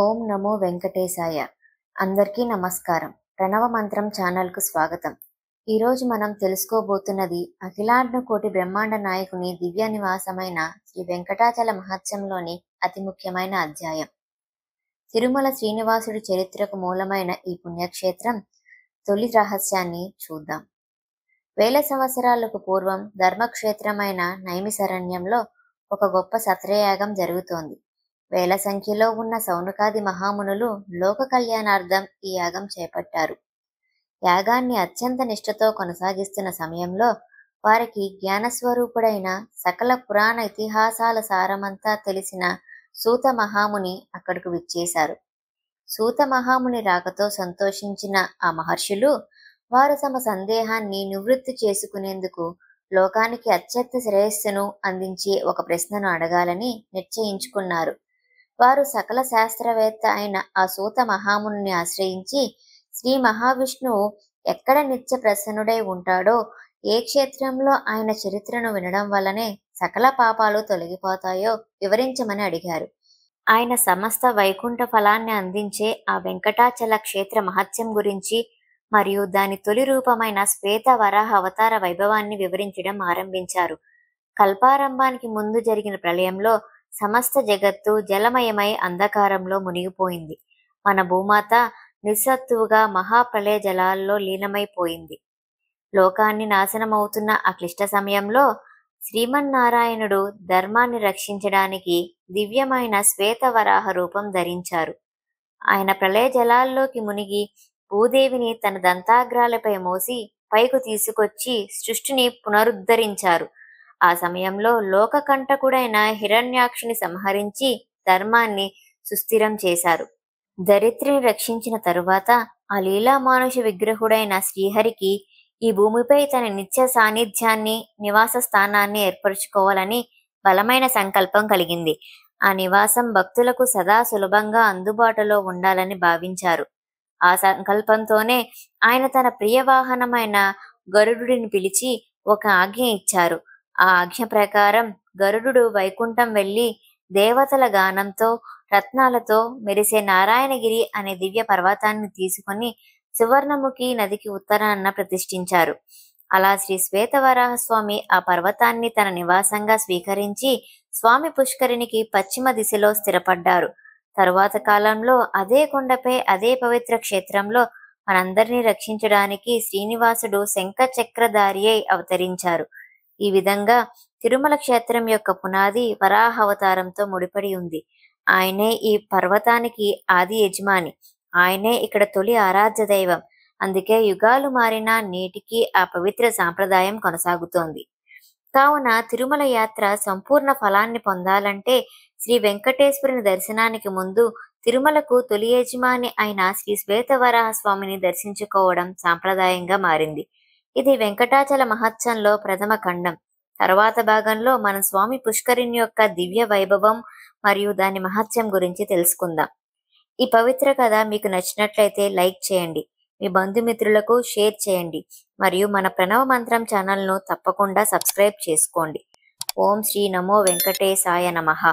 ఓం నమో వెంకటేశాయ. అందరికీ నమస్కారం. ప్రణవ మంత్రం ఛానల్కు స్వాగతం. ఈరోజు మనం తెలుసుకోబోతున్నది అఖిలాండ కోటి బ్రహ్మాండ నాయకుని దివ్య నివాసమైన శ్రీ వెంకటాచల మహత్యంలోని అతి ముఖ్యమైన అధ్యాయం. తిరుమల శ్రీనివాసుడి చరిత్రకు మూలమైన ఈ పుణ్యక్షేత్రం తొలి రహస్యాన్ని చూద్దాం. వేల సంవత్సరాలకు పూర్వం ధర్మక్షేత్రమైన నైమిశరణ్యంలో ఒక గొప్ప సత్రయాగం జరుగుతోంది. వేల సంఖ్యలో ఉన్న సౌనకాది మహామునులు లోక కళ్యాణార్థం ఈ యాగం చేపట్టారు. యాగాన్ని అత్యంత నిష్ఠతో కొనసాగిస్తున్న సమయంలో వారికి జ్ఞానస్వరూపుడైన సకల పురాణ ఇతిహాసాల సారమంతా తెలిసిన సూత మహాముని అక్కడకు విచ్చేశారు. సూత మహాముని రాకతో సంతోషించిన ఆ మహర్షులు వారు తమ సందేహాన్ని నివృత్తి చేసుకునేందుకు లోకానికి అత్యంత శ్రేయస్సును అందించే ఒక ప్రశ్నను అడగాలని నిశ్చయించుకున్నారు. వారు సకల శాస్త్రవేత్త అయిన ఆ సూత మహాముని ఆశ్రయించి శ్రీ మహావిష్ణువు ఎక్కడ నిత్య ప్రసన్నుడై ఉంటాడో, ఏ క్షేత్రంలో ఆయన చరిత్రను వినడం వల్లనే సకల పాపాలు తొలగిపోతాయో వివరించమని అడిగారు. ఆయన సమస్త వైకుంఠ ఫలాన్ని అందించే ఆ వెంకటాచల క్షేత్ర మహత్యం గురించి మరియు దాని తొలి రూపమైన శ్వేత వరాహ అవతార వైభవాన్ని వివరించడం ఆరంభించారు. కల్పారంభానికి ముందు జరిగిన ప్రళయంలో సమస్త జగత్తు జలమయమై అంధకారంలో మునిగిపోయింది. మన భూమాత నిస్సత్తువుగా మహాప్రళయ జలాల్లో లీనమైపోయింది. లోకాన్ని నాశనమవుతున్న ఆ క్లిష్ట సమయంలో శ్రీమన్నారాయణుడు ధర్మాన్ని రక్షించడానికి దివ్యమైన శ్వేతవరాహ రూపం ధరించారు. ఆయన ప్రళయ జలాల్లోకి మునిగి భూదేవిని తన దంతాగ్రాలపై మోసి పైకు తీసుకొచ్చి సృష్టిని పునరుద్ధరించారు. ఆ సమయంలో లోకకంటకుడైన హిరణ్యాక్షుని సంహరించి ధర్మాన్ని సుస్థిరం చేశారు. దరిత్రిని రక్షించిన తరువాత ఆ లీలామానుష విగ్రహుడైన శ్రీహరికి ఈ భూమిపై తన నిత్య సాన్నిధ్యాన్ని, నివాస స్థానాన్ని ఏర్పరచుకోవాలని బలమైన సంకల్పం కలిగింది. ఆ నివాసం భక్తులకు సదా సులభంగా అందుబాటులో ఉండాలని భావించారు. ఆ సంకల్పంతోనే ఆయన తన ప్రియ వాహనమైన గరుడుని పిలిచి ఒక ఆజ్ఞ ఇచ్చారు. ఆ ఆజ్ఞ ప్రకారం గరుడు వైకుంఠం వెళ్లి దేవతల గానంతో రత్నాలతో మెరిసే నారాయణగిరి అనే దివ్య పర్వతాన్ని తీసుకుని సువర్ణముఖి నదికి ఉత్తరాన ప్రతిష్ఠించారు. అలా శ్రీ శ్వేతవరాహస్వామి ఆ పర్వతాన్ని తన నివాసంగా స్వీకరించి స్వామి పుష్కరిణికి పశ్చిమ దిశలో స్థిరపడ్డారు. తరువాత కాలంలో అదే కొండపై అదే పవిత్ర క్షేత్రంలో మనందరినీ రక్షించడానికి శ్రీనివాసుడు శంఖ చక్రధారి అయి అవతరించారు. ఈ విధంగా తిరుమల క్షేత్రం యొక్క పునాది వరాహ అవతారంతో ముడిపడి ఉంది. ఆయనే ఈ పర్వతానికి ఆది యజమాని. ఆయనే ఇక్కడ తొలి ఆరాధ్య దైవం. అందుకే యుగాలు మారినా నేటికి ఆ పవిత్ర సాంప్రదాయం కొనసాగుతోంది. కావున తిరుమల యాత్ర సంపూర్ణ ఫలాన్ని పొందాలంటే శ్రీ వెంకటేశ్వరుని దర్శనానికి ముందు తిరుమలకు తొలి యజమాని అయిన శ్రీ శ్వేతవరాహ స్వామిని దర్శించుకోవడం సాంప్రదాయంగా మారింది. ఇది వెంకటాచల మహత్యంలో ప్రథమ ఖండం. తర్వాత భాగంలో మనం స్వామి పుష్కరిణి యొక్క దివ్య వైభవం మరియు దాని మహత్యం గురించి తెలుసుకుందాం. ఈ పవిత్ర కథ మీకు నచ్చినట్లయితే లైక్ చేయండి, మీ బంధుమిత్రులకు షేర్ చేయండి మరియు మన ప్రణవ మంత్రం ఛానల్ను తప్పకుండా సబ్స్క్రైబ్ చేసుకోండి. ఓం శ్రీ నమో వెంకటేశాయ నమః.